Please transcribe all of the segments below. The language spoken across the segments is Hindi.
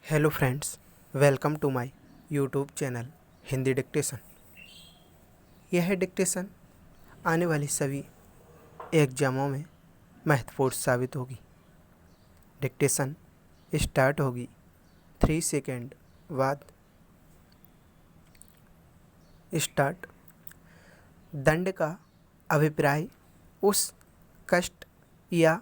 Hello friends, welcome to my YouTube channel Hindi dictation. यह डिक्टेशन आने वाली सभी एग्जामों में महत्वपूर्ण साबित होगी। डिक्टेशन स्टार्ट होगी 3 सेकेंड बाद। स्टार्ट। दंड का अभिप्राय उस कष्ट या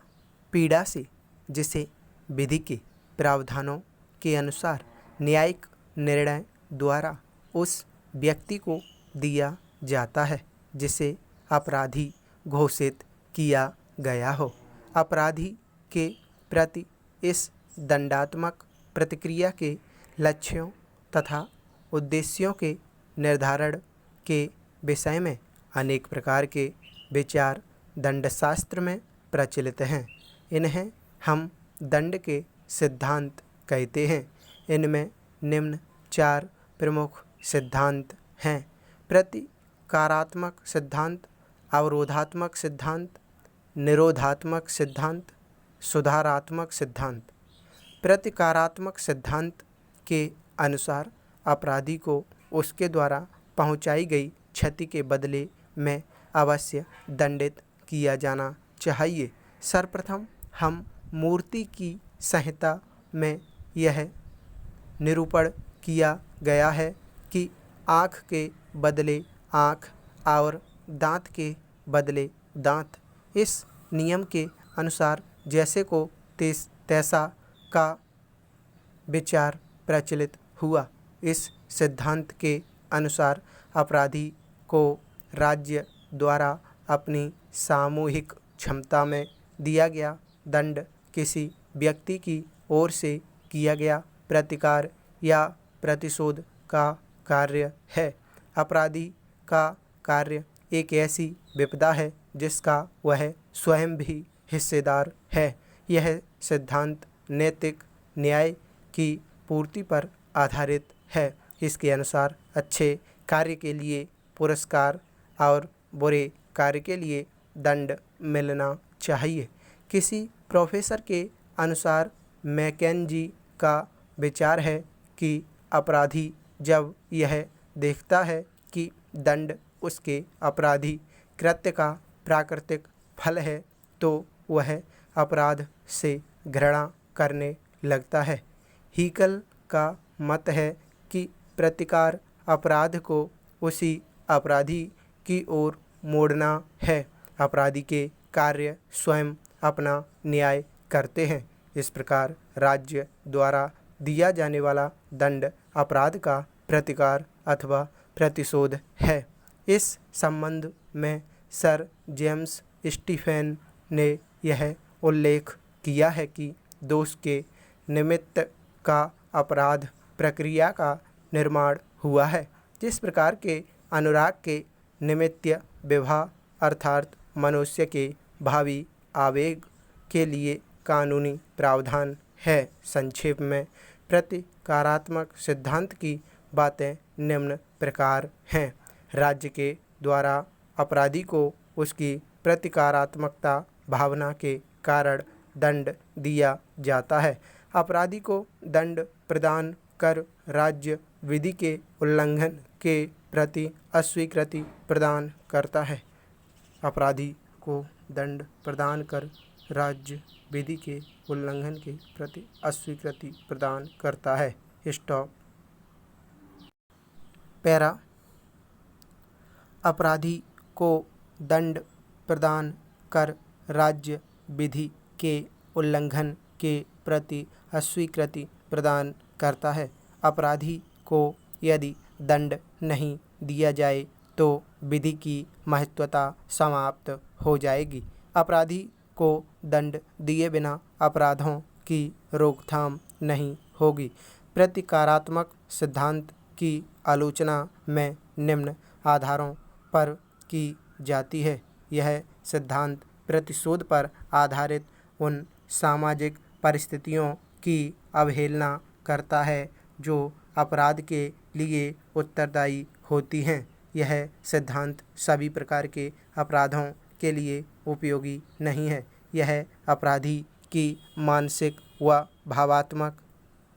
पीड़ा से जिसे विधि के प्रावधानों के अनुसार न्यायिक निर्णय द्वारा उस व्यक्ति को दिया जाता है जिसे अपराधी घोषित किया गया हो। अपराधी के प्रति इस दंडात्मक प्रतिक्रिया के लक्ष्यों तथा उद्देश्यों के निर्धारण के विषय में अनेक प्रकार के विचार दंडशास्त्र में प्रचलित हैं। इन्हें हम दंड के सिद्धांत कहते हैं। इनमें निम्न 4 प्रमुख सिद्धांत हैं: प्रतिकारात्मक सिद्धांत, अवरोधात्मक सिद्धांत, निरोधात्मक सिद्धांत, सुधारात्मक सिद्धांत। प्रतिकारात्मक सिद्धांत के अनुसार अपराधी को उसके द्वारा पहुंचाई गई क्षति के बदले में अवश्य दंडित किया जाना चाहिए। सर्वप्रथम हम मूर्ति की संहिता में यह निरूपण किया गया है कि आँख के बदले आँख और दांत के बदले दांत। इस नियम के अनुसार जैसे को तैसा का विचार प्रचलित हुआ। इस सिद्धांत के अनुसार अपराधी को राज्य द्वारा अपनी सामूहिक क्षमता में दिया गया दंड किसी व्यक्ति की ओर से किया गया प्रतिकार या प्रतिशोध का कार्य है। अपराधी का कार्य एक ऐसी विपदा है जिसका वह स्वयं भी हिस्सेदार है। यह सिद्धांत नैतिक न्याय की पूर्ति पर आधारित है। इसके अनुसार अच्छे कार्य के लिए पुरस्कार और बुरे कार्य के लिए दंड मिलना चाहिए। किसी प्रोफेसर के अनुसार मैकेंजी का विचार है कि अपराधी जब यह देखता है कि दंड उसके अपराधी कृत्य का प्राकृतिक फल है तो वह अपराध से घृणा करने लगता है। हीकल का मत है कि प्रतिकार अपराध को उसी अपराधी की ओर मोड़ना है। अपराधी के कार्य स्वयं अपना न्याय करते हैं। इस प्रकार राज्य द्वारा दिया जाने वाला दंड अपराध का प्रतिकार अथवा प्रतिशोध है। इस संबंध में सर जेम्स स्टीफेन ने यह उल्लेख किया है कि दोष के निमित्त का अपराध प्रक्रिया का निर्माण हुआ है। जिस प्रकार के अनुराग के निमित्त विवाह अर्थात मनुष्य के भावी आवेग के लिए कानूनी प्रावधान है। संक्षेप में प्रतिकारात्मक सिद्धांत की बातें निम्न प्रकार हैं। राज्य के द्वारा अपराधी को उसकी प्रतिकारात्मकता भावना के कारण दंड दिया जाता है। अपराधी को दंड प्रदान कर राज्य विधि के उल्लंघन के प्रति अस्वीकृति प्रदान करता है। अपराधी को दंड प्रदान कर राज्य विधि के उल्लंघन के प्रति अस्वीकृति प्रदान करता है। स्टॉप। पैरा। अपराधी को दंड प्रदान कर राज्य विधि के उल्लंघन के प्रति अस्वीकृति प्रदान करता है। अपराधी को यदि दंड नहीं दिया जाए तो विधि की महत्वता समाप्त हो जाएगी। अपराधी को दंड दिए बिना अपराधों की रोकथाम नहीं होगी। प्रतिकारात्मक सिद्धांत की आलोचना में निम्न आधारों पर की जाती है। यह सिद्धांत प्रतिशोध पर आधारित उन सामाजिक परिस्थितियों की अवहेलना करता है जो अपराध के लिए उत्तरदायी होती हैं। यह सिद्धांत सभी प्रकार के अपराधों के लिए उपयोगी नहीं है। यह अपराधी की मानसिक व भावात्मक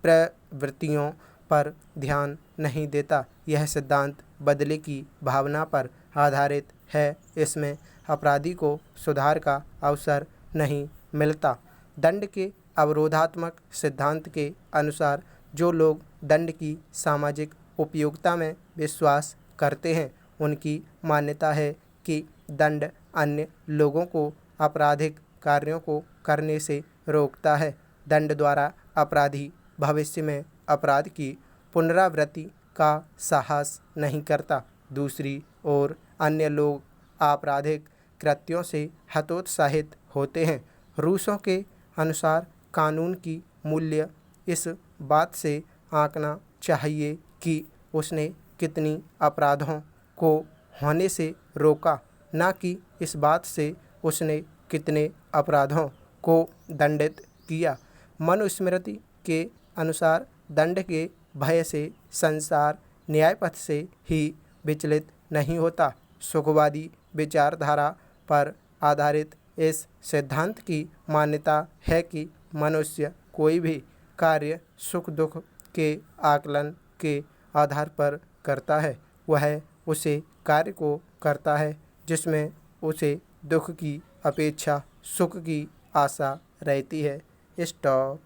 प्रवृत्तियों पर ध्यान नहीं देता। यह सिद्धांत बदले की भावना पर आधारित है। इसमें अपराधी को सुधार का अवसर नहीं मिलता। दंड के अवरोधात्मक सिद्धांत के अनुसार जो लोग दंड की सामाजिक उपयोगिता में विश्वास करते हैं, उनकी मान्यता है कि दंड अन्य लोगों को आपराधिक कार्यों को करने से रोकता है। दंड द्वारा अपराधी भविष्य में अपराध की पुनरावृत्ति का साहस नहीं करता। दूसरी ओर अन्य लोग आपराधिक कृत्यों से हतोत्साहित होते हैं। रूसों के अनुसार कानून की मूल्य इस बात से आंकना चाहिए कि उसने कितनी अपराधों को होने से रोका, न कि इस बात से उसने कितने अपराधों को दंडित किया। मनुस्मृति के अनुसार दंड के भय से संसार न्यायपथ से ही विचलित नहीं होता। सुखवादी विचारधारा पर आधारित इस सिद्धांत की मान्यता है कि मनुष्य कोई भी कार्य सुख दुख के आकलन के आधार पर करता है। वह उसे कार्य को करता है जिसमें उसे दुख की अपेक्षा सुख की आशा रहती है। स्टॉप।